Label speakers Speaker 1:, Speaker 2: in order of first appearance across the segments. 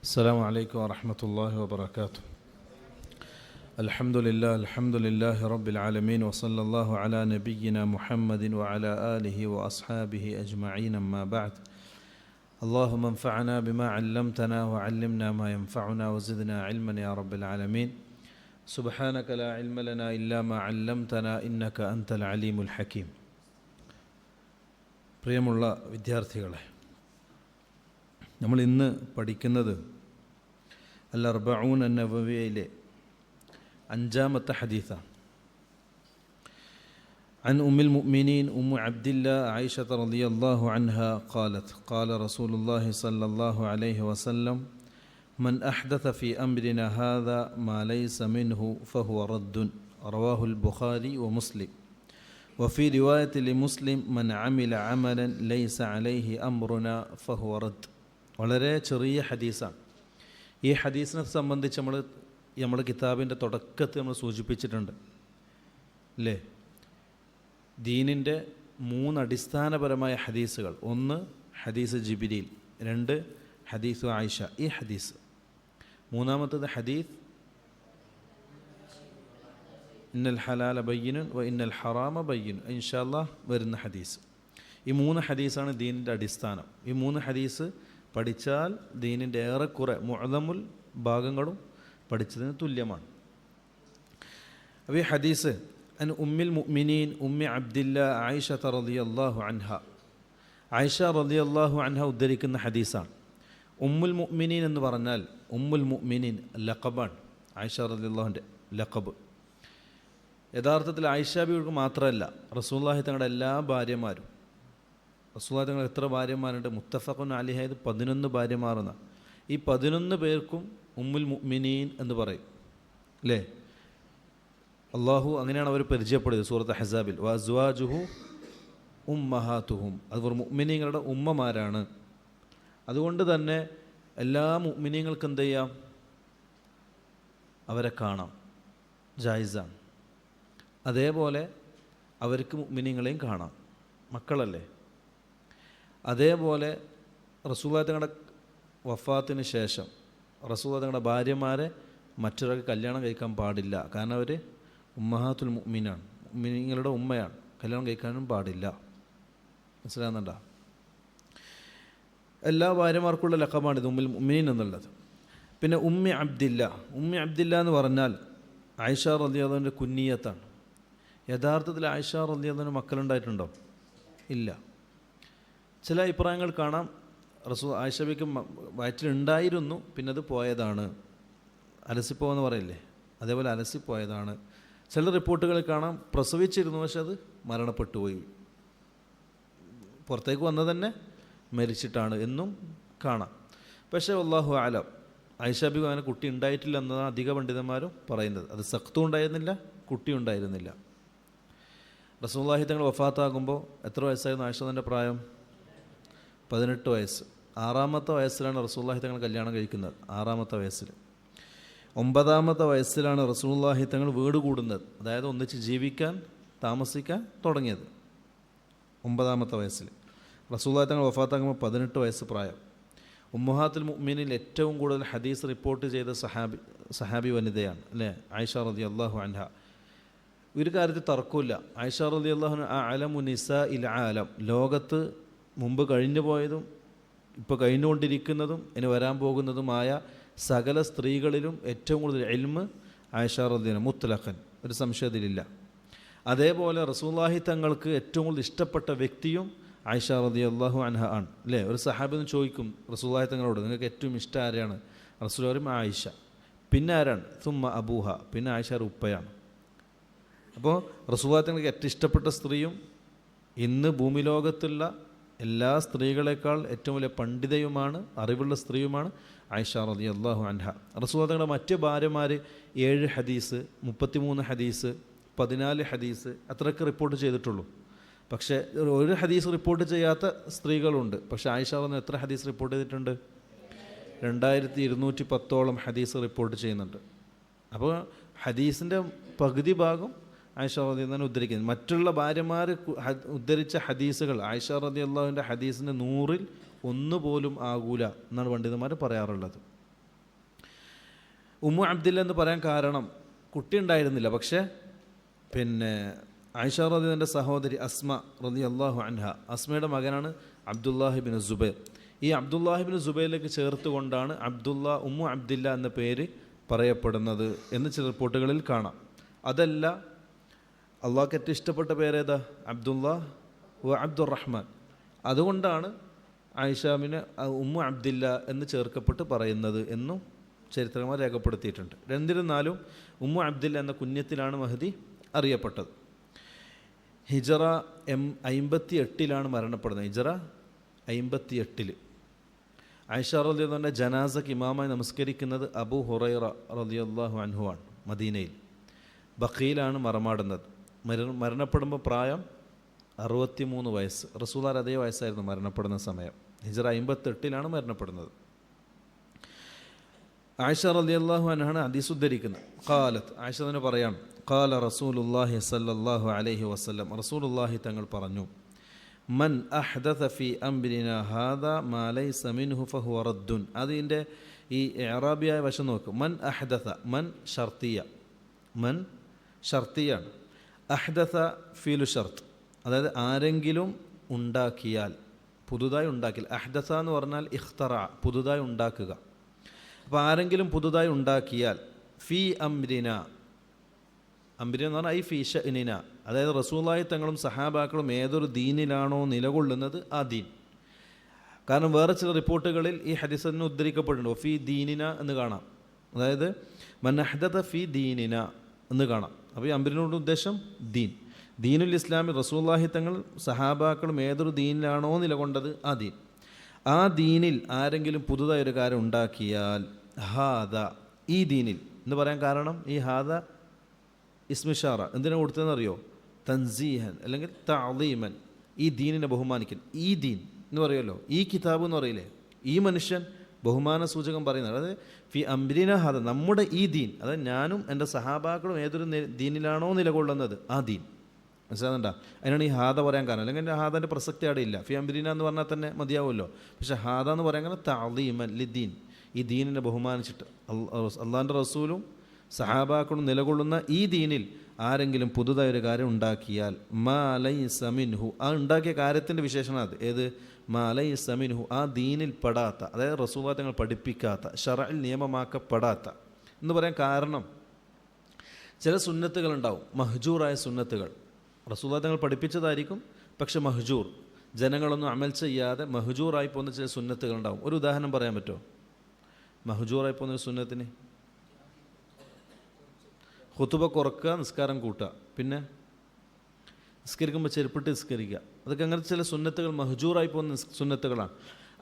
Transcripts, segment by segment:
Speaker 1: السلام عليكم ورحمة الله وبركاته. الحمد لله رب العالمين وصلى الله على نبينا محمد وعلى آله وأصحابه أجمعين أما بعد. اللهم انفعنا بما علمتنا وعلمنا ما ينفعنا وزدنا علما يا رب العالمين. سبحانك لا علم لنا إلا ما علمتنا إنك أنت العليم الحكيم. പ്രിയമുള്ള വിദ്യാർത്ഥികളെ, നമ്മൾ ഇന്ന് പഠിക്കുന്നത് അൽ-അർബഊൻ അൻ-നവവിയയിലെ 5-ാമത്തെ ഹദീസാണ്. عن أم المؤمنين أم عبد الله عائشة رضي الله عنها قالت قال رسول الله صلى الله عليه وسلم من أحدث في أمرنا هذا ما ليس منه فهو رد. رواه البخاري ومسلم. وفي رواية لمسلم من عمل عملا ليس عليه أمرنا فهو رد. വളരെ ചെറിയ ഹദീസാണ്. ഈ ഹദീസിനെ സംബന്ധിച്ച് നമ്മുടെ കിതാബിൻ്റെ തുടക്കത്തിൽ നമ്മൾ സൂചിപ്പിച്ചിട്ടുണ്ട് അല്ലേ? ദീനിൻ്റെ 3 അടിസ്ഥാനപരമായ ഹദീസുകൾ. 1 ഹദീസ് ജിബ്രീൽ, 2 ഹദീസ് ആയിഷ, ഈ ഹദീസ്. 3-ാമത്തത് ഹദീസ് ഇന്നൽ ഹലാല ബയ്യിനുൻ വ ഇന്നൽ ഹറാമ ബയ്യിൻ, ഇൻഷാ അല്ലാഹ് വരുന്ന ഹദീസ്. ഈ 3 ഹദീസാണ് ദീനിൻ്റെ അടിസ്ഥാനം. ഈ 3 ഹദീസ് പഠിച്ചാൽ ദീനിൻ്റെ ഏറെക്കുറെ മുഅ്ദമുൽ ഭാഗങ്ങളും പഠിച്ചതിന് തുല്യമാണ്. അപ്പോൾ ഈ ഹദീസ് അൻ ഉമ്മിൽ മുഅ്മിനീൻ ഉമ്മി അബ്ദില്ല ആയിഷ റളിയല്ലാഹു അൻഹ, ആയിഷ റളിയല്ലാഹു അൻഹ ഉദ്ധരിക്കുന്ന ഹദീസാണ്. ഉമ്മുൽ മുഅ്മിനീൻ എന്ന് പറഞ്ഞാൽ ഉമ്മുൽ മുഅ്മിനീൻ ലഖബാണ്. ആയിഷ റളിയല്ലാഹുവിൻ്റെ ലഖബ്. യഥാർത്ഥത്തിൽ ആയിഷ ബീവിക്ക് മാത്രമല്ല, റസൂലുള്ളാഹി തങ്ങളുടെ എല്ലാ ഭാര്യമാരും, റസൂലുള്ളാഹി തങ്ങൾ എത്ര ഭാര്യമാരുണ്ട്? മുത്തഫഖുൻ അലൈഹി 11 ഭാര്യമാരെന്ന. ഈ 11 പേർക്കും ഉമ്മുൽ മുഅ്മിനീൻ എന്ന് പറയും അല്ലേ? അള്ളാഹു അങ്ങനെയാണ് അവർ പരിചയപ്പെടുന്നത് സൂറത്ത് അഹ്സാബിൽ. വഅസ്വാജുഹു ഉമ്മഹാതുഹും, അവർ മുഅ്മിനീങ്ങളുടെ ഉമ്മമാരാണ്. അതുകൊണ്ട് തന്നെ എല്ലാ മുഅ്മിനീങ്ങൾക്കും എന്ത് ചെയ്യാം? അവരെ കാണാം, ജായിസാണ്. അതേപോലെ അവർക്ക് മുഅ്മിനീങ്ങളെയും കാണാം, മക്കളല്ലേ. അതേപോലെ റസൂലുള്ളാഹി തങ്ങളുടെ വഫാത്തിന് ശേഷം റസൂലുള്ളാഹി തങ്ങളുടെ ഭാര്യമാരെ മറ്റൊരാൾക്ക് കല്യാണം കഴിക്കാൻ പാടില്ല. കാരണം അവർ ഉമ്മഹാത്തുൽ മുഅ്മിനാണ്, മുഅ്മിനീങ്ങളുടെ ഉമ്മയാണ്. കല്യാണം കഴിക്കാനും പാടില്ല. മനസ്സിലാകുന്നുണ്ടോ? എല്ലാ ഭാര്യമാർക്കുള്ള ലഖബാണിത് ഉമ്മുൽ മുഅ്മിനീൻ എന്നുള്ളത്. പിന്നെ ഉമ്മി അബ്ദില്ല, ഉമ്മി അബ്ദില്ല എന്ന് പറഞ്ഞാൽ ആയിഷ റളിയല്ലാഹുവിൻ്റെ കുന്നിയത്താണ്. യഥാർത്ഥത്തിൽ ആയിഷ റളിയല്ലാഹുവിന് മക്കളുണ്ടായിട്ടുണ്ടോ? ഇല്ല. ചില അഭിപ്രായങ്ങൾ കാണാം, ആയിഷ ബീവിക്ക് വയറ്റിലുണ്ടായിരുന്നു, പിന്നെ അത് പോയതാണ്. അലസിപ്പോവെന്ന് പറയില്ലേ, അതേപോലെ അലസിപ്പോയതാണ്. ചില റിപ്പോർട്ടുകളിൽ കാണാം പ്രസവിച്ചിരുന്നു, പക്ഷെ അത് മരണപ്പെട്ടുപോയി, പുറത്തേക്ക് വന്നത് തന്നെ മരിച്ചിട്ടാണ് എന്നും കാണാം. പക്ഷേ അല്ലാഹു അലം, ആയിഷ ബീവി അങ്ങനെ കുട്ടി ഉണ്ടായിട്ടില്ല എന്നതാണ് അധിക പണ്ഡിതന്മാരും പറയുന്നത്. അത് സഖ്തും ഉണ്ടായിരുന്നില്ല, കുട്ടി ഉണ്ടായിരുന്നില്ല. റസൂലുള്ളാഹി തങ്ങൾ വഫാത്താകുമ്പോൾ എത്ര വയസ്സായിരുന്നു ആയിഷ തൻ്റെ പ്രായം? 18 വയസ്സ്. 6-ാമത്തെ വയസ്സിലാണ് റസൂലുള്ളാഹി തങ്ങൾ കല്യാണം കഴിക്കുന്നത്. 6-ാമത്തെ വയസ്സിൽ. 9-ാമത്തെ വയസ്സിലാണ് റസൂലുള്ളാഹി തങ്ങൾ വീട് കൂടുന്നത്, അതായത് ഒന്നിച്ച് ജീവിക്കാൻ, താമസിക്കാൻ തുടങ്ങിയത് 9-ാമത്തെ വയസ്സിൽ. റസൂലുള്ളാഹി തങ്ങൾ വഫാത്താകുമ്പോൾ 18 വയസ്സ് പ്രായം. ഉമ്മഹാത്തുൽ മുഅ്മിനീനിൽ ഏറ്റവും കൂടുതൽ ഹദീസ് റിപ്പോർട്ട് ചെയ്ത സഹാബി വനിതയാണ് അല്ലേ? ആയിഷ റളിയല്ലാഹു അൻഹ. ഒരു കാര്യത്തിൽ തർക്കമില്ല, ആയിഷ റളിയല്ലാഹു അൻഹ അഅലമു നിസാഇൽ ആലം, ലോകത്ത് മുമ്പ് കഴിഞ്ഞു പോയതും ഇപ്പോൾ കഴിഞ്ഞുകൊണ്ടിരിക്കുന്നതും ഇനി വരാൻ പോകുന്നതുമായ സകല സ്ത്രീകളിലും ഏറ്റവും കൂടുതൽ ഇൽമ് ആയിഷ റളിയല്ലാഹു മുത്ലഖൻ, ഒരു സംശയത്തിലില്ല. അതേപോലെ റസൂലുള്ളാഹി തങ്ങൾക്ക് ഏറ്റവും കൂടുതൽ ഇഷ്ടപ്പെട്ട വ്യക്തിയും ആയിഷ റളിയല്ലാഹു അൻഹ ആണ് അല്ലേ? ഒരു സഹാബി ഒന്ന് ചോദിക്കും റസൂലുള്ളാഹി തങ്ങളോട്, നിങ്ങൾക്ക് ഏറ്റവും ഇഷ്ടം ആരെയാണ്? റസൂൽ പറയും ആയിഷ. പിന്നെ ആരാണ്? സുമ്മ അബൂഹ, പിന്നെ ആയിഷയുടെ ഉപ്പയാണ്. അപ്പോൾ റസൂലുള്ളാഹി തങ്ങൾക്ക് ഏറ്റവും ഇഷ്ടപ്പെട്ട സ്ത്രീയും ഇന്ന് ഭൂമി ലോകത്തുള്ള എല്ലാ സ്ത്രീകളെക്കാൾ ഏറ്റവും വലിയ പണ്ഡിതയുമാണ്, അറിവുള്ള സ്ത്രീയുമാണ് ആയിഷ റളിയല്ലാഹു അൻഹ. റസൂലുള്ളാഹി തങ്ങളുടെ മറ്റ് ഭാര്യമാർ 7 ഹദീസ്, 33 ഹദീസ്, 14 ഹദീസ് അത്രയൊക്കെ റിപ്പോർട്ട് ചെയ്തിട്ടുള്ളൂ. പക്ഷേ ഒരു ഹദീസ് റിപ്പോർട്ട് ചെയ്യാത്ത സ്ത്രീകളുണ്ട്. പക്ഷേ ആയിഷ റളിയല്ലാഹു എത്ര ഹദീസ് റിപ്പോർട്ട് ചെയ്തിട്ടുണ്ട്? 2210ഓളം ഹദീസ് റിപ്പോർട്ട് ചെയ്യുന്നുണ്ട്. അപ്പോൾ ഹദീസിൻ്റെ പകുതി ഭാഗം ആയിഷ റളിയല്ലാഹു ഉദ്ധരിക്കുന്നത്. മറ്റുള്ള ഭാര്യമാർ ഉദ്ധരിച്ച ഹദീസുകൾ ആയിഷ റളിയല്ലാഹുവിൻ്റെ ഹദീസിൻ്റെ 100-ൽ 1 പോലും ആകൂല എന്നാണ് പണ്ഡിതന്മാർ പറയാറുള്ളത്. ഉമ്മു അബ്ദില്ല എന്ന് പറയാൻ കാരണം കുട്ടി ഉണ്ടായിരുന്നില്ല. പക്ഷേ ആയിഷ റളിയല്ലാഹുവിൻ്റെ സഹോദരി അസ്മ റളിയല്ലാഹു അൻഹ, അസ്മയുടെ മകനാണ് അബ്ദുല്ലാഹിബിൻ സുബൈർ. ഈ അബ്ദുല്ലാഹിബിൻ സുബൈറിലേക്ക് ചേർത്തുകൊണ്ടാണ് ഉമ്മു അബ്ദില്ല എന്ന പേര് പറയപ്പെടുന്നത് എന്ന് ചില റിപ്പോർട്ടുകളിൽ കാണാം. അതല്ല, അള്ളാഹ്ക്ക് ഏറ്റവും ഇഷ്ടപ്പെട്ട പേരേതാ? അബ്ദുല്ലാ വ അബ്ദുറഹ്മാൻ. അതുകൊണ്ടാണ് ആയിഷാമിന് ഉമ്മു അബ്ദില്ല എന്ന് ചേർക്കപ്പെട്ട് പറയുന്നത് എന്നും ചരിത്രങ്ങൾ രേഖപ്പെടുത്തിയിട്ടുണ്ട്. എന്നിരുന്നാലും ഉമ്മു അബ്ദില്ല എന്ന കുഞ്ഞത്തിലാണ് മഹദി അറിയപ്പെട്ടത്. ഹിജറ 58 മരണപ്പെടുന്നത്. ഹിജറ 58. ആയിഷ റളിയല്ലാഹു അൻഹ ജനാസക്ക് ഇമാമായി നമസ്കരിക്കുന്നത് അബൂ ഹുറൈറ റളിയല്ലാഹു അൻഹു ആണ്. മദീനയിൽ ബഖീലാണ് മറമാടുന്നത്. മരണപ്പെടുമ്പോൾ പ്രായം 63 വയസ്സ്. റസൂലുള്ളാഹി അതേ വയസ്സായിരുന്നു മരണപ്പെടുന്ന സമയം. ഹിജറ 58 മരണപ്പെടുന്നത്. ആയിഷ റളിയല്ലാഹു അൻഹയാണ് ഹദീസ് ഉദ്ധരിക്കുന്നത്. ഖാലത്ത്, ആയിഷ തന്നെ പറയാണ്, ഖാല റസൂലുള്ളാഹി സ്വല്ലല്ലാഹു അലൈഹി വസല്ലം, റസൂലുള്ളാഹി തങ്ങൾ പറഞ്ഞു, മൻ അഹ്ദഥ ഫീ അംരിനാ ഹാദാ മാ ലൈസ മിൻഹു ഫഹുവ റദ്ദുൻ. അതിൻ്റെ ഈ ഇഅ്റാബിയായ വശം നോക്കും. മൻ അഹ്ദഥ, മൻ ഷർത്തിയാണ്. അഹ്ദഥ ഫീലു ഷർത്ത്, അതായത് ആരെങ്കിലും ഉണ്ടാക്കിയാൽ, പുതുതായി ഉണ്ടാക്കിയാൽ. അഹ്ദഥ എന്ന് പറഞ്ഞാൽ ഇഖ്തറ, പുതുതായി ഉണ്ടാക്കുക. അപ്പോൾ ആരെങ്കിലും പുതുതായി ഉണ്ടാക്കിയാൽ, ഫീ അംരിന, അംരിന എന്ന് പറഞ്ഞാൽ ഐ ഫീ ഷഅ്നിന, അതായത് റസൂലുള്ളാഹി തങ്ങളും സഹാബാക്കളും ഏതൊരു ദീനിലാണോ നിലകൊള്ളുന്നത് ആ ദീൻ. കാരണം വേറെ ചില റിപ്പോർട്ടുകളിൽ ഈ ഹദീസ് തന്നെ ഉദ്ധരിക്കപ്പെടുന്നുണ്ട്. ഫീ ദീനിന എന്ന് കാണാം, അതായത് മൻ അഹ്ദഥ ഫീ ദീനിന എന്ന് കാണാം. അപ്പോൾ ഈ അംരിനോട് ഉദ്ദേശം ദീനുൽ ഇസ്ലാമിൽ റസൂലുള്ളാഹി തങ്ങൾ സഹാബാക്കളും ഏതൊരു ദീനിലാണോ നിലകൊണ്ടത് ആ ദീൻ. ആ ദീനിൽ ആരെങ്കിലും പുതുതായി ഒരു കാര്യം ഉണ്ടാക്കിയാൽ, ഹാദ, ഈ ദീനിൽ എന്ന് പറയാൻ കാരണം ഈ ഹാദ ഇസ്മിഷാറ എന്തിനാ കൊടുത്തതെന്ന് അറിയോ? തൻസീഹൻ അല്ലെങ്കിൽ തഅളീമൻ, ഈ ദീനിനെ ബഹുമാനിക്കൽ. ഈ ദീൻ എന്ന് പറയുമല്ലോ, ഈ കിതാബ് എന്ന് പറയില്ലേ, ഈ മനുഷ്യൻ ബഹുമാന സൂചകം പറയുന്നത്. അതായത് ഫി അംരിന ഹാദ, നമ്മുടെ ഈ ദീൻ, അതായത് ഞാനും എൻ്റെ സഹാബാക്കളും ഏതൊരു ദീനിലാണോ നിലകൊള്ളുന്നത് ആ ദീൻ. മനസ്സിലാകുന്നുണ്ടോ? അതിനാണ് ഈ ഹാദ പറയാൻ കാരണം. അല്ലെങ്കിൽ ഹാദൻ്റെ പ്രസക്തി അവിടെ ഇല്ല. ഫി അംരിന എന്ന് പറഞ്ഞാൽ തന്നെ മതിയാവുമല്ലോ. പക്ഷേ ഹാദ എന്ന് പറയാൻ കാരണം തഅളീമൻ ലിദ്ദീൻ, ഈ ദീനിനെ ബഹുമാനിച്ചിട്ട്. അള്ളാഹിൻ്റെ റസൂലും സഹാബാക്കളും നിലകൊള്ളുന്ന ഈ ദീനിൽ ആരെങ്കിലും പുതുതായി ഒരു കാര്യം ഉണ്ടാക്കിയാൽ, മാ ലൈസ മിൻഹു, ആ ഉണ്ടാക്കിയ കാര്യത്തിൻ്റെ വിശേഷണം അത്. ഏത്? മാ ലൈസ മിൻഹു, ആ ദീനിൽ പെടാത്ത, അതായത് റസൂലുള്ളാഹി തങ്ങൾ പഠിപ്പിക്കാത്ത, ശറഇൽ നിയമമാക്കപ്പെടാത്ത എന്ന് പറയാൻ കാരണം, ചില സുന്നത്തുകളുണ്ടാവും, മഹ്ജൂറായ സുന്നത്തുകൾ. റസൂലുള്ളാഹി തങ്ങൾ പഠിപ്പിച്ചതായിരിക്കും, പക്ഷെ മഹ്ജൂർ, ജനങ്ങളൊന്നും അമൽ ചെയ്യാതെ മഹ്ജൂറായി പോകുന്ന ചില സുന്നത്തുകളുണ്ടാവും. ഒരു ഉദാഹരണം പറയാൻ പറ്റുമോ മഹ്ജൂറായി പോകുന്ന ഒരു സുന്നത്തിന്? ഖുതുബ കുറക്കുക, നിസ്കാരം കൂട്ടുക, പിന്നെ നിസ്കരിക്കുമ്പോൾ ചെരുപ്പിട്ട് നിസ്കരിക്കുക. അതൊക്കെ അങ്ങനത്തെ ചില സുന്നത്തുകൾ മഹ്ജൂറായി പോകുന്ന സുന്നത്തുകളാണ്.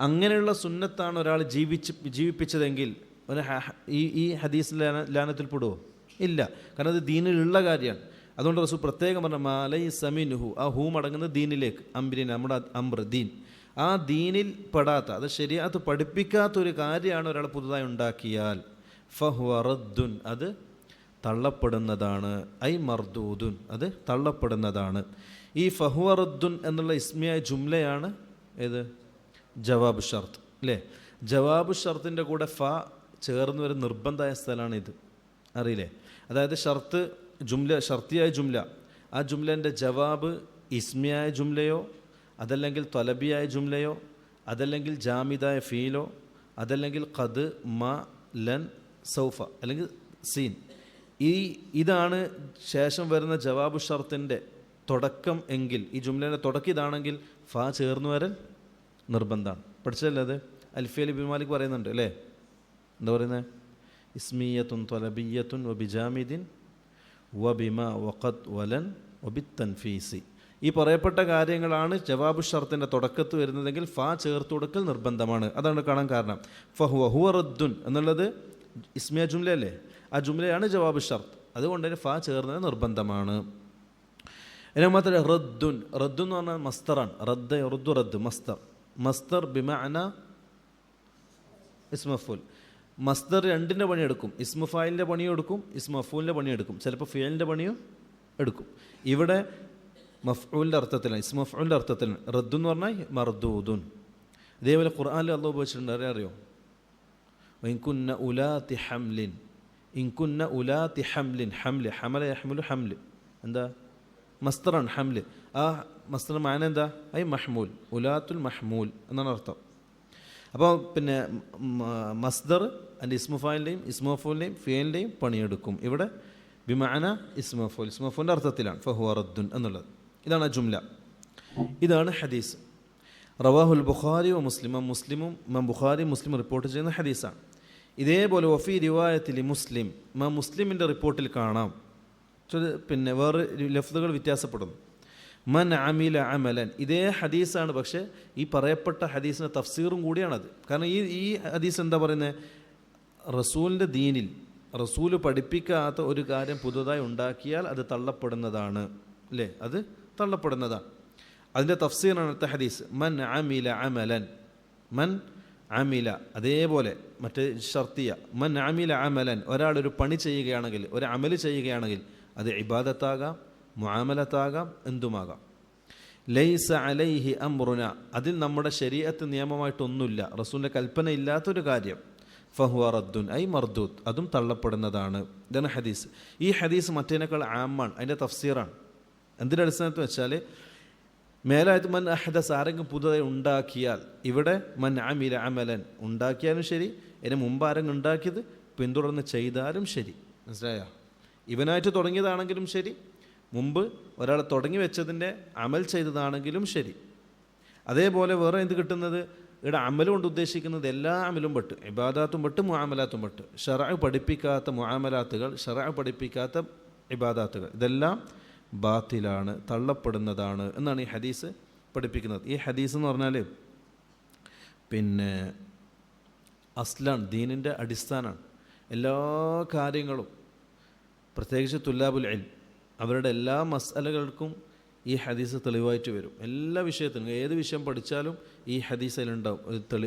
Speaker 1: അങ്ങനെയുള്ള സുന്നത്താണ് ഒരാൾ ജീവിപ്പിച്ചതെങ്കിൽ ഈ ഹദീസ് ലാനത്തിൽപ്പെടുമോ? ഇല്ല. കാരണം അത് ദീനിലുള്ള കാര്യമാണ്. അതുകൊണ്ട് റസൂൽ പ്രത്യേകം പറഞ്ഞ മാ ലൈസ മിൻഹു, ആ ഹൂ മടങ്ങുന്നത് ദീനിലേക്ക്. അംരിന, നമ്മുടെ അംർ, ദീൻ. ആ ദീനിൽ പെടാത്ത, അത് ശരിയാത്ത് പഠിപ്പിക്കാത്തൊരു കാര്യമാണ് ഒരാൾ പുതുതായി ഉണ്ടാക്കിയാൽ, ഫഹുവ റദ്ദുൻ, അത് തള്ളപ്പെടുന്നതാണ്. ഐ മർദൂദുൻ, അത് തള്ളപ്പെടുന്നതാണ്. ഈ ഫഹുവ റദ്ദുൻ എന്നുള്ള ഇസ്മിയായ ജുംലയാണ് ഏത്? ജവാബ് ഷർത്ത്, അല്ലേ? ജവാബ് ഷർത്തിൻ്റെ കൂടെ ഫ ചേർന്ന് ഒരു നിർബന്ധമായ സ്ഥലമാണ് ഇത്, അറിയില്ലേ? അതായത് ഷർത്ത് ജുംല, ഷർത്തിയായ ജുംല, ആ ജുംലേൻ്റെ ജവാബ് ഇസ്മിയായ ജുംലയോ, അതല്ലെങ്കിൽ ത്വലബിയായ ജുംലയോ, അതല്ലെങ്കിൽ ജാമിദായ ഫീലോ, അതല്ലെങ്കിൽ ഖദ്, മ, ലൻ, സൗഫ, അല്ലെങ്കിൽ സീൻ. ഇതാണ് ശേഷം വരുന്ന ജവാബ് ഷർത്തിൻ്റെ തുടക്കം എങ്കിൽ, ഈ ജുംലേൻ്റെ തുടക്കം ഇതാണെങ്കിൽ ഫ ചേർന്ന് വരൽ നിർബന്ധമാണ്. പഠിച്ചല്ലേ അത്? അൽഫിയ ഇബ്നു മാലിക് പറയുന്നുണ്ട്, അല്ലേ? എന്താ പറയുന്നത്? ഇസ്മിയത്തുൻ ത്വലബിയ്യത്തുൻ വബിജാമിദിൻ വബിമ വഖദ് വലൻ വബിത്തൻഫീസി. ഈ പറയപ്പെട്ട കാര്യങ്ങളാണ് ജവാബ് ഷർത്തിൻ്റെ തുടക്കത്ത് വരുന്നതെങ്കിൽ ഫ ചേർത്ത് കൊടുക്കൽ നിർബന്ധമാണ്. അതാണ് കാണാൻ കാരണം. ഫഹുവ ഹുവ റദ്ദുൻ എന്നുള്ളത് ഇസ്മിയ ജുംലയല്ലേ, ആ ജുംലയാണ് ജവാബ് ഷർത്ത്. അതുകൊണ്ട് തന്നെ ഫ ചേർന്നത് നിർബന്ധമാണ്. അതിന് മാത്രമേ റദ്ദുൻ, റദ്ദു എന്ന് പറഞ്ഞാൽ മസ്തറാണ്. റദ്ദ് റുദ്ദു റദ്ദ്, മസ്തർ ബിമഅന ഇസ്മഫൂൽ. മസ്തർ രണ്ടിൻ്റെ പണിയെടുക്കും. ഇസ്മു ഫായിലിൻ്റെ പണിയും എടുക്കും, ഇസ്മു മഫൂലിൻ്റെ പണിയും എടുക്കും, ചിലപ്പോൾ ഫിയലിൻ്റെ പണിയും എടുക്കും. ഇവിടെ മഫ്ഊലിൻ്റെ അർത്ഥത്തിലാണ്, ഇസ്മു മഫ്ഊലിൻ്റെ അർത്ഥത്തിലാണ്. റദ്ദു എന്ന് പറഞ്ഞാൽ മർദൂദുൻ. ഇതേപോലെ ഖുർആനിൽ അല്ലാഹു ഉപയോഗിച്ചിട്ടുണ്ട്, അറിയോ? വഇൻ കുന്ന ഉലാതി ഹംലിൻ, ഇൻകുന്ന ഉലാത്തി ഹംലിൻ, ഹംല്, ഹമല യഹ്മുലു ഹംല്, എന്താ മസ്തറാണ് ഹംല്. ആ മസ്തർ മാന എന്താ? ഐ മഹ്മൂൽ, ഉലാത്തുൽ മഹ്മൂൽ എന്നാണ് അർത്ഥം. അപ്പോൾ പിന്നെ മസ്ദർ അതിൻ്റെ ഇസ്മുഫാലിൻ്റെയും ഇസ്മോഫൂലിൻ്റെയും ഫിയലിൻ്റെയും പണിയെടുക്കും. ഇവിടെ ബിമാന ഇസ്മഫൂൽ, ഇസ്മഫൂലിൻ്റെ അർത്ഥത്തിലാണ് ഫഹുവ റദ്ദുൻ എന്നുള്ളത്. ഇതാണ് ആ ജുംല. ഇതാണ് ഹദീസ്. റവാഹുൽ ബുഖാരി വ മുസ്ലിം, മുസ്ലിമും ബുഖാരി മുസ്ലിം റിപ്പോർട്ട് ചെയ്യുന്ന ഹദീസാണ്. ഇതേപോലെ വഫി റിവായത്തിൽ മുസ്ലിം, മുസ്ലിമിൻ്റെ റിപ്പോർട്ടിൽ കാണാം, പിന്നെ വേറെ ലഫ്ദുകൾ വ്യത്യാസപ്പെടുന്നു. മൻ അമില അമലൻ, ഇതേ ഹദീസാണ്, പക്ഷേ ഈ പറയപ്പെട്ട ഹദീസിൻ്റെ തഫ്സീറും കൂടിയാണത്. കാരണം ഈ ഹദീസ് എന്താ പറയുന്നത്? റസൂലിൻ്റെ ദീനിൽ റസൂല് പഠിപ്പിക്കാത്ത ഒരു കാര്യം പുതുതായി ഉണ്ടാക്കിയാൽ അത് തള്ളപ്പെടുന്നതാണ്, അല്ലേ? അത് തള്ളപ്പെടുന്നതാണ്. അതിൻ്റെ തഫ്സീറാണ് അടുത്ത ഹദീസ്. മൻ അമില അമലൻ, മൻ അമില, അതേപോലെ മറ്റേ ഷർത്തിയ, മൻ അമില അമലൻ, ഒരാളൊരു പണി ചെയ്യുകയാണെങ്കിൽ, ഒരു അമല് ചെയ്യുകയാണെങ്കിൽ, അത് ഇബാദത്താകാം, മുആമലത്താകാം, എന്തുമാകാം. ലൈസ അലൈഹി അംറുന, അതിൽ നമ്മുടെ ശരീഅത്ത് നിയമമായിട്ടൊന്നുമില്ല, റസൂലിൻ്റെ കൽപ്പന ഇല്ലാത്തൊരു കാര്യം, ഫഹുവ റദ്ദുൻ ഐ മർദൂദ്, അതും തള്ളപ്പെടുന്നതാണ്. ഇതാണ് ഹദീസ്. ഈ ഹദീസ് മറ്റേനേക്കാൾ ആമാണ്, അതിൻ്റെ തഫ്സീറാണ്. എന്തിൻ്റെ അടിസ്ഥാനത്തിൽ വെച്ചാൽ മേലായത് മൻ അഹദസ്, ആരെങ്കിലും പുതുതായി ഉണ്ടാക്കിയാൽ, ഇവിടെ മൻ അമില അമലൻ, ഉണ്ടാക്കിയാലും ശരി, ഇതിന് മുമ്പ് ആരെങ്കിലും ഉണ്ടാക്കിയത് പിന്തുടർന്ന് ചെയ്താലും ശരി. മനസ്സിലായോ? ഇവനായിട്ട് തുടങ്ങിയതാണെങ്കിലും ശരി, മുമ്പ് ഒരാൾ തുടങ്ങി വെച്ചതിൻ്റെ അമൽ ചെയ്തതാണെങ്കിലും ശരി. അതേപോലെ വേറെ എന്ത് കിട്ടുന്നത്? ഇവിടെ അമൽ കൊണ്ട് ഉദ്ദേശിക്കുന്നത് എല്ലാ അമലും പെട്ട്, ഇബാദാത്തും പെട്ട്, മുആമലാത്തും പെട്ട്. ശറഅ് പഠിപ്പിക്കാത്ത മുആമലാത്തുകൾ, ശറഅ് പഠിപ്പിക്കാത്ത ഇബാദാത്തുകൾ, ഇതെല്ലാം ബാത്തിലാണ്, തള്ളപ്പെടുന്നതാണ് എന്നാണ് ഈ ഹദീസ് പഠിപ്പിക്കുന്നത്. ഈ ഹദീസ് എന്ന് പറഞ്ഞാൽ പിന്നെ അസ്ലാണ്, ദീനിൻ്റെ അടിസ്ഥാനമാണ്. എല്ലാ കാര്യങ്ങളും, പ്രത്യേകിച്ച് തുല്ലാബുൽ ഇൽം, അവരുടെ എല്ലാ മസ്അലകൾക്കും ഈ ഹദീസ് തെളിവായിട്ട് വരും. എല്ലാ വിഷയത്തിനും, ഏത് വിഷയം പഠിച്ചാലും ഈ ഹദീസ് അതിലുണ്ടാവും.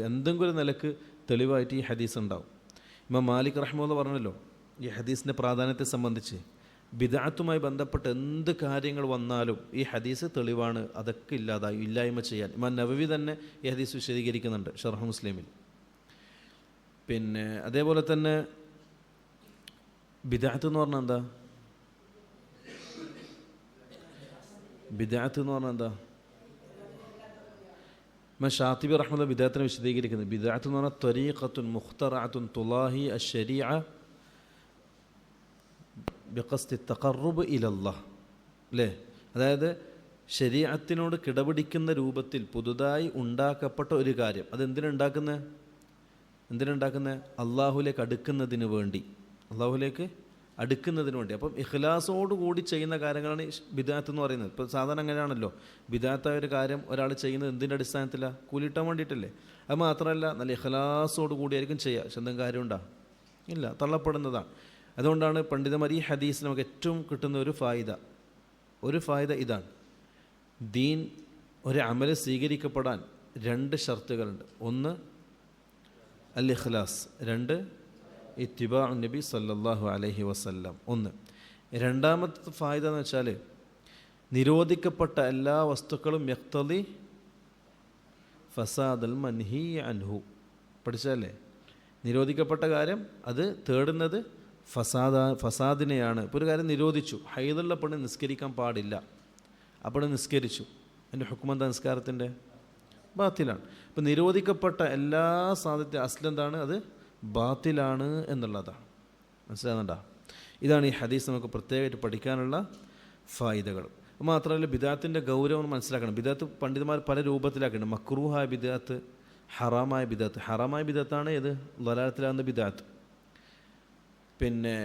Speaker 1: എന്തെങ്കിലും ഒരു നിലക്ക് തെളിവായിട്ട് ഈ ഹദീസ് ഉണ്ടാവും. ഇമാം മാലിക് റഹ്മത്തുള്ളാഹി പറഞ്ഞല്ലോ ഈ ഹദീസിൻ്റെ പ്രാധാന്യത്തെ സംബന്ധിച്ച്, ബിദ്അത്തുമായി ബന്ധപ്പെട്ട് എന്ത് കാര്യങ്ങൾ വന്നാലും ഈ ഹദീസ് തെളിവാണ്, അതൊക്കെ ഇല്ലായ്മ ചെയ്യാൻ. ഇമാം നവവി തന്നെ ഈ ഹദീസ് വിശദീകരിക്കുന്നുണ്ട് ഷർഹ് മുസ്ലിമിൽ. പിന്നെ അതേപോലെ തന്നെ ബിദ്അത്ത് എന്ന് പറഞ്ഞാൽ എന്താ? ബിദ്അത്ത് എന്ന് പറഞ്ഞാൽ എന്താ? ഷാത്തിബി റഹ്മത്തുള്ളാഹി ബിദ്അത്തിനെ വിശദീകരിക്കുന്നത്, ബിദ്അത്ത് എന്ന് പറഞ്ഞാൽ ത്വരീഖത്തുൻ മുഖ്തറഅത്തുൻ തുലാഹി അശ്ശരീഅ ബിഖസ്ദി തഖർറുബ് ഇലല്ലാഹ്, അല്ലേ? അതായത് ശരീഅത്തിനോട് കിടപിടിക്കുന്ന രൂപത്തിൽ പുതുതായി ഉണ്ടാക്കപ്പെട്ട ഒരു കാര്യം. അതെന്തിനുണ്ടാക്കുന്നത്? അള്ളാഹുലേക്ക് അടുക്കുന്നതിന് വേണ്ടി, അള്ളാഹുലേക്ക് അടുക്കുന്നതിന് വേണ്ടി. അപ്പം ഇഖ്ലാസോടുകൂടി ചെയ്യുന്ന കാര്യങ്ങളാണ് ബിദ്അത്ത് എന്ന് പറയുന്നത്. ഇപ്പോൾ സാധാരണ അങ്ങനെയാണല്ലോ, ബിദ്അത്തായ ഒരു കാര്യം ഒരാൾ ചെയ്യുന്നത് എന്തിൻ്റെ അടിസ്ഥാനത്തിലാണ്? കൂലിട്ടാൻ വേണ്ടിയിട്ടല്ലേ? അത് മാത്രമല്ല, നല്ല ഇഖ്ലാസോട് കൂടിയായിരിക്കും ചെയ്യുക. സ്വന്തം കാര്യമുണ്ടോ? ഇല്ല, തള്ളപ്പെടുന്നതാണ്. അതുകൊണ്ടാണ് പണ്ഡിതന്മാർ ഈ ഹദീസ് നമുക്ക് ഏറ്റവും കിട്ടുന്ന ഒരു ഫായിദ ഇതാണ്. ദീൻ, ഒരു അമല് സ്വീകരിക്കപ്പെടാൻ 2 ഷർത്തുകളുണ്ട്. ഒന്ന് അൽ ഇഖ്ലാസ്, 2 ഇത്തിബാഉ നബി സല്ലല്ലാഹു അലൈഹി വസല്ലം. ഒന്ന്. രണ്ടാമത്തെ ഫായിദ എന്ന് വെച്ചാൽ നിരോധിക്കപ്പെട്ട എല്ലാ വസ്തുക്കളും യഖ്തദി ഫസാദൽ മൻഹി അൻഹു. പഠിച്ചല്ലേ? നിരോധിക്കപ്പെട്ട കാര്യം അത് തേടുന്നത് ഫസാദിനെയാണ്. ഇപ്പോൾ ഒരു കാര്യം നിരോധിച്ചു, ഹൈദുള്ള പെണ്ണ് നിസ്കരിക്കാൻ പാടില്ല, അപ്പോൾ നിസ്കരിച്ചു, എൻ്റെ ഹുക്മെന്താ? നിസ്കാരത്തിൻ്റെ ബാത്തിലാണ്. ഇപ്പോൾ നിരോധിക്കപ്പെട്ട എല്ലാ സാധനത്തെ അസ്ലെന്താണ്? അത് ബാത്തിലാണ് എന്നുള്ളതാണ്. മനസ്സിലാകുന്നുണ്ടോ? ഇതാണ് ഈ ഹദീസ് നമുക്ക് പ്രത്യേകമായിട്ട് പഠിക്കാനുള്ള ഫായിദകൾ. മാത്രമല്ല ബിദ്അത്തിൻ്റെ ഗൗരവം മനസ്സിലാക്കണം. ബിദ്അത്ത് പണ്ഡിതന്മാർ പല രൂപത്തിലാക്കുന്നുണ്ട്. മക്രൂഹായ ബിദ്അത്ത്, ഹറാമായ ബിദ്അത്ത്. ഹറാമായ ബിദ്അത്താണ് ഏത്? ളലാലത്തിലാകുന്ന ബിദ്അത്ത്. പിന്നെ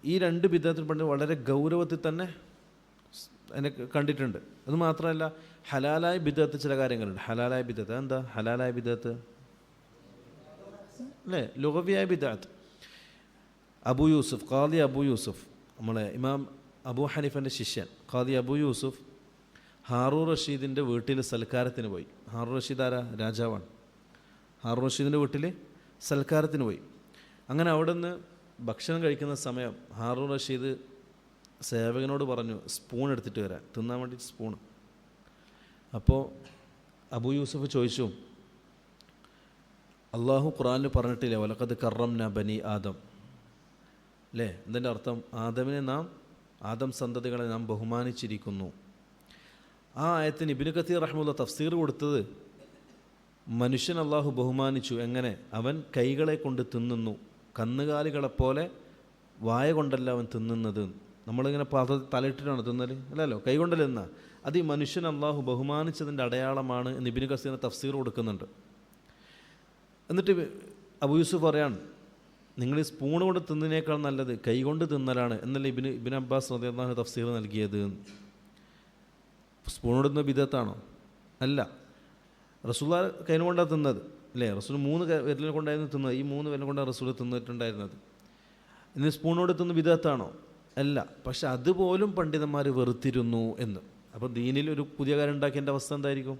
Speaker 1: ഈ 2 ബിദ്അത്തിൽ പണ്ട് വളരെ ഗൗരവത്തിൽ തന്നെ അതിനെ കണ്ടിട്ടുണ്ട്. അത് മാത്രമല്ല ഹലാലായ ബിദ്അത്ത് ചില കാര്യങ്ങളുണ്ട്. ഹലാലായ ബിദ്അത്ത് എന്താ? ഹലാലായ ബിദ്അത്ത് അല്ലേ? ലുഗവിയായ ബിദ്അത്ത്. ഖാദി അബു യൂസുഫ്, നമ്മളെ ഇമാം അബൂ ഹനീഫൻ്റെ ശിഷ്യൻ ഖാദി അബു യൂസുഫ് ഹാറൂൻ റഷീദിൻ്റെ വീട്ടിൽ സൽക്കാരത്തിന് പോയി. ഹാറൂൻ റഷീദ് ആരാ? രാജാവാണ്. ഹാറൂൻ റഷീദിൻ്റെ വീട്ടിൽ സൽക്കാരത്തിന് പോയി. അങ്ങനെ അവിടെ നിന്ന് ഭക്ഷണം കഴിക്കുന്ന സമയം ഹാറൂൻ റഷീദ് സേവകനോട് പറഞ്ഞു സ്പൂൺ എടുത്തിട്ട് വരാൻ, തിന്നാൻ വേണ്ടി സ്പൂണ്. അപ്പോൾ അബൂ യൂസുഫ് ചോദിച്ചു, അള്ളാഹു ഖുർആനിൽ പറഞ്ഞിട്ടില്ലേ വലഖദ് കറംനാ ബനി ആദം, അല്ലേ? ഇതിൻ്റെ അർത്ഥം ആദം സന്തതികളെ നാം ബഹുമാനിച്ചിരിക്കുന്നു. ആ ആയത്തിന് ഇബ്നു കസീർ റഹ്മത്തുള്ളാഹി തഫ്സീർ കൊടുത്തത് മനുഷ്യൻ അള്ളാഹു ബഹുമാനിച്ചു. എങ്ങനെ? അവൻ കൈകളെ കൊണ്ട് തിന്നുന്നു, കന്നുകാലികളെപ്പോലെ വായ കൊണ്ടല്ല അവൻ തിന്നുന്നത്. നമ്മളിങ്ങനെ തലയിട്ടിട്ടാണ് തിന്നൽ? അല്ലല്ലോ, കൈ കൊണ്ടല്ല തിന്നാ. അത് ഈ മനുഷ്യൻ അള്ളാഹു ബഹുമാനിച്ചതിൻ്റെ അടയാളമാണ് എന്ന് ഇബ്നു കസീർ തഫ്സീർ കൊടുക്കുന്നുണ്ട്. എന്നിട്ട് അബൂ യൂസുഫ് പറയാണ്, നിങ്ങൾ ഈ സ്പൂൺ കൊണ്ട് തിന്നതിനേക്കാൾ നല്ലത് കൈ കൊണ്ട് തിന്നലാണ് എന്നല്ല ഇബ്നു അബ്ബാസ് റളിയല്ലാഹു അൻഹു തഫ്സീർ നൽകിയത്. സ്പൂൺ കൊണ്ട് തിന്ന ബിദഅത്താണോ? അല്ല. റസൂലുള്ളാഹി കൈ കൊണ്ടാണ് തിന്നത്, അല്ലേ? റസൂൽ 3 വിരലിനെ കൊണ്ടായിരുന്നു തിന്നത്. ഈ 3 വിരലിനെ കൊണ്ടാണ് റസൂൽ തിന്നിട്ടുണ്ടായിരുന്നത്. ഇന്ന് സ്പൂണോട് തിന്ന് ബിദഅത്താണോ? അല്ല. പക്ഷെ അതുപോലും പണ്ഡിതന്മാർ വെറുത്തിരുന്നു എന്ന്. അപ്പോൾ ദീനിൽ ഒരു പുതിയ കാര്യം ഉണ്ടാക്കിയതിൻ്റെ അവസ്ഥ എന്തായിരിക്കും?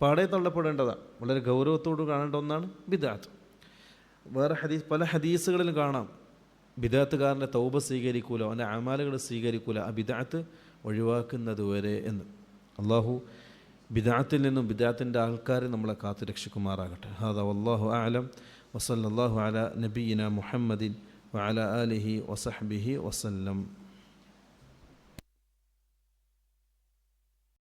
Speaker 1: പാടെ തള്ളപ്പെടേണ്ടതാണ്. വളരെ ഗൗരവത്തോട് കാണേണ്ട ഒന്നാണ് ബിദഅത്ത്. വേറെ പല ഹദീസുകളിലും കാണാം, ബിദഅത്തുകാരൻ്റെ തൗബ സ്വീകരിക്കൂല, അവൻ്റെ അമാലുകൾ സ്വീകരിക്കൂല, ആ ബിദഅത്ത് ഒഴിവാക്കുന്നത് വരെ എന്ന്. അള്ളാഹു ബിദഅത്തിൽ നിന്നും ബിദഅത്തിൻ്റെ ആൾക്കാരെ നമ്മളെ കാത്തു രക്ഷിക്കുമാറാകട്ടെ. ഹാദാ വല്ലാഹു അഅലം വസല്ലല്ലാഹു അലാ നബിയിന മുഹമ്മദിൻ വഅലാ ആലിഹി വസഹ്ബിഹി വസല്ലം.